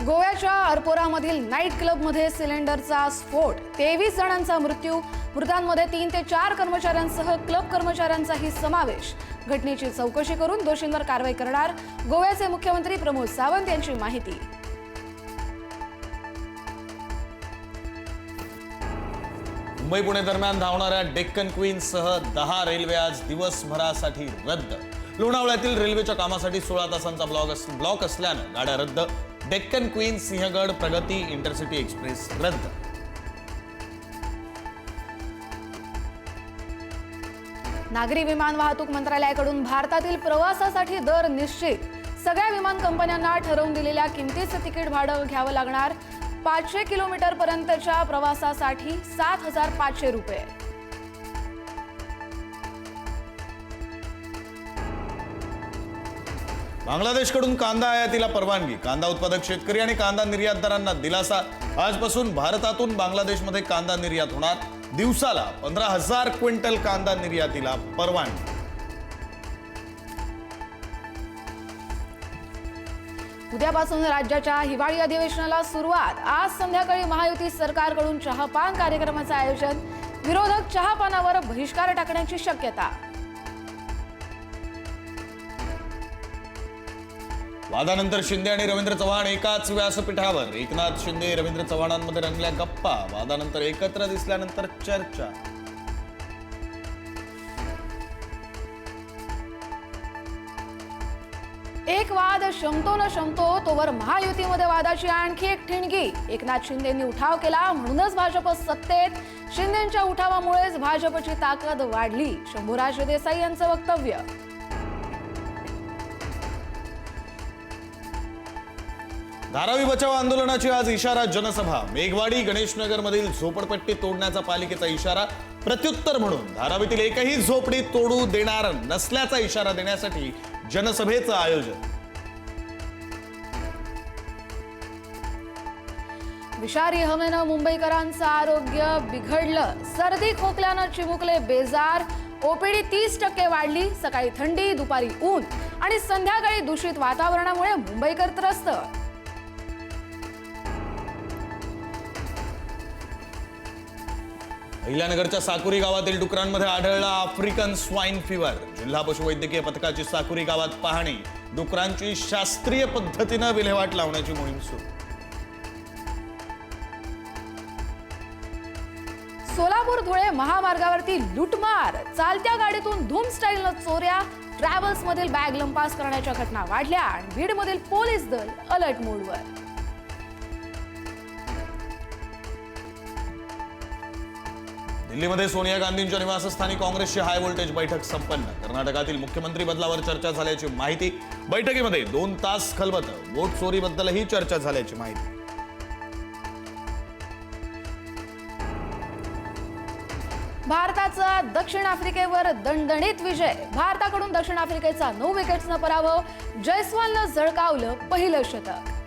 गोव्याच्या अरपोरामधील नाईट क्लबमध्ये सिलेंडरचा स्फोट, 23 जणांचा मृत्यू, मृतांमध्ये 3 ते 4 कर्मचाऱ्यांसह क्लब कर्मचाऱ्यांचाही समावेश। घटनेची चौकशी करून दोषींवर कारवाई करणार गोव्याचे मुख्यमंत्री प्रमोद सावंत यांची माहिती। मुंबई पुणे दरम्यान धावणाऱ्या डेक्कन क्वीन्ससह 10 रेल्वे आज दिवसभरासाठी रद्द। लोणावळ्यातील रेल्वेच्या कामासाठी 16 तासांचा ब्लॉक असल्यानं गाड्या रद्द। डेक्कन क्वीन्स, सिंहगड, प्रगती, इंटरसिटी एक्सप्रेस रद्द। नागरी विमान वाहतूक मंत्रालयाकडून भारतातील प्रवासासाठी दर निश्चित। सगळ्या विमान कंपन्यांना ठरवून दिलेल्या किमतीचं तिकीट भाडं घ्यावं लागणार। 500 किलोमीटर पर्यंतच्या प्रवासासाठी 7,500 रुपये। बांगलादेशकडून कांदा आयातीला परवानगी। कांदा उत्पादक शेतकरी आणि कांदा निर्यातदारांना दिलासा। आजपासून भारतातून बांगलादेशमध्ये कांदा निर्यात होणार। दिवसाला 15,000 क्विंटल कांदा निर्यातीला परवानगी। उद्यापासून राज्याच्या हिवाळी अधिवेशनाला सुरुवात। आज संध्याकाळी महायुती सरकारकडून चहापान कार्यक्रमाचं आयोजन। विरोधक चहापानावर बहिष्कार टाकण्याची शक्यता। वादानंतर शिंदे आणि रवींद्र चव्हाण एकाच व्यासपीठावर। एकनाथ शिंदे, रवींद्र चव्हाणांमध्ये रंगल्या गप्पा। वादानंतर एकत्र दिसल्यानंतर चर्चा। एक वाद शमतो न शमतो तोवर महायुतीमध्ये वादाची आणखी एक ठिणगी। एकनाथ शिंदेंनी उठाव केला म्हणूनच भाजप सत्तेत। शिंदेंच्या उठावामुळेच भाजपची ताकद वाढली, शंभूराज देसाई यांचं वक्तव्य। धारावी बचाव आंदोलनाची आज इशारा जनसभा। मेघवाडी, गणेशनगर मधील झोपडपट्टी तोडण्याचा पालिकेचा इशारा। प्रत्युत्तर म्हणून धारावीतील एकही झोपडी तोडू देणार नसल्याचा इशारा देण्यासाठी जनसभेचं आयोजन। विषारी हवेनं मुंबईकरांचं आरोग्य बिघडलं। सर्दी खोकल्यानं चिमुकले बेजार। ओपीडी 30% वाढली। सकाळी थंडी, दुपारी ऊन आणि संध्याकाळी दूषित वातावरणामुळे मुंबईकर त्रस्त। अहिल्यानगरच्या साकुरी गावातील डुकरांमध्ये आढळला आफ्रिकन स्वाईन फिवर। जिल्हा पशुवैद्यकीय पथकाची साकुरी गावात पाहणी। डुकरांची शास्त्रीय पद्धतीने विल्हेवाट लावण्याची मोहीम सुरू। सोलापूर धुळे महामार्गावरती लुटमार। चालत्या गाडीतून धूम स्टाईलनं चोऱ्या। ट्रॅव्हल्स मधील बॅग लंपास करण्याच्या घटना वाढल्या आणि बीडमधील पोलीस दल अलर्ट मोडवर। दिल्लीमध्ये सोनिया गांधींच्या निवासस्थानी काँग्रेसची हाय व्होल्टेज बैठक संपन्न। कर्नाटकातील मुख्यमंत्री बदलावर चर्चा झाल्याची माहिती। बैठकीमध्ये 2 तास खलबत। वोट चोरीबद्दलही चर्चा झाल्याची माहिती। भारताचा दक्षिण आफ्रिकेवर दणदणीत विजय। भारताकडून दक्षिण आफ्रिकेचा 9 विकेट्सनं पराभव। जयस्वालनं झळकावलं पहिलं शतक।